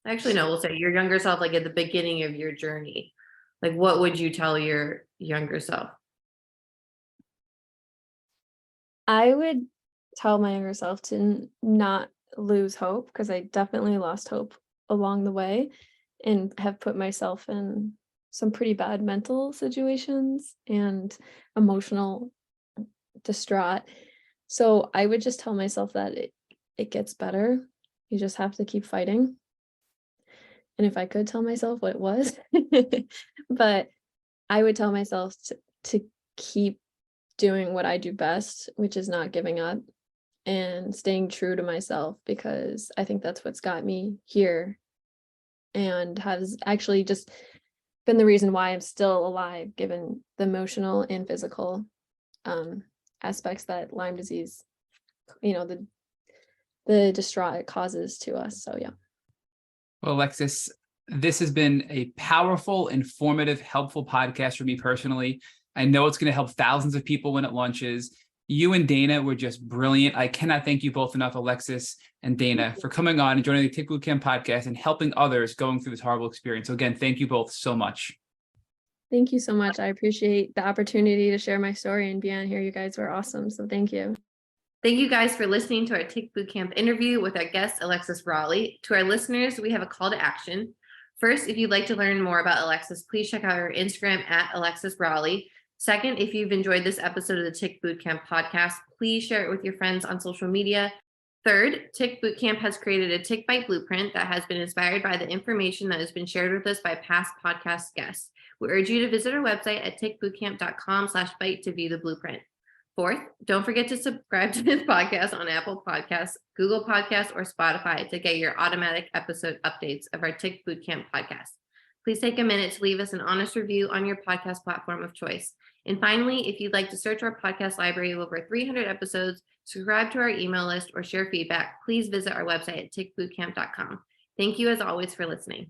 actually no, we'll say your younger self at the beginning of your journey, what would you tell your younger self? I would tell my younger self to not lose hope, because I definitely lost hope along the way and have put myself in some pretty bad mental situations and emotional distraught. So I would just tell myself that it gets better. You just have to keep fighting. And if I could tell myself what it was, but I would tell myself to keep doing what I do best, which is not giving up and staying true to myself, because I think that's what's got me here and has actually just been the reason why I'm still alive, given the emotional and physical aspects that Lyme disease, the distraught it causes to us. So yeah. Well, Alexis, this has been a powerful, informative, helpful podcast for me personally. I know it's going to help thousands of people when it launches. You and Dana were just brilliant. I cannot thank you both enough, Alexis and Dana, for coming on and joining the Tick Bootcamp podcast and helping others going through this horrible experience. So again, thank you both so much. Thank you so much. I appreciate the opportunity to share my story and be on here. You guys were awesome. So thank you. Thank you guys for listening to our Tick Bootcamp interview with our guest, Alexis Raleigh. To our listeners, we have a call to action. First, if you'd like to learn more about Alexis, please check out her Instagram at Alexis Raleigh. Second, if you've enjoyed this episode of the Tick Bootcamp podcast, please share it with your friends on social media. Third, Tick Bootcamp has created a Tick Bite blueprint that has been inspired by the information that has been shared with us by past podcast guests. We urge you to visit our website at tickbootcamp.com/bite to view the blueprint. Fourth, don't forget to subscribe to this podcast on Apple Podcasts, Google Podcasts, or Spotify to get your automatic episode updates of our Tick Bootcamp podcast. Please take a minute to leave us an honest review on your podcast platform of choice. And finally, if you'd like to search our podcast library of over 300 episodes, subscribe to our email list, or share feedback, please visit our website at tickbootcamp.com. Thank you as always for listening.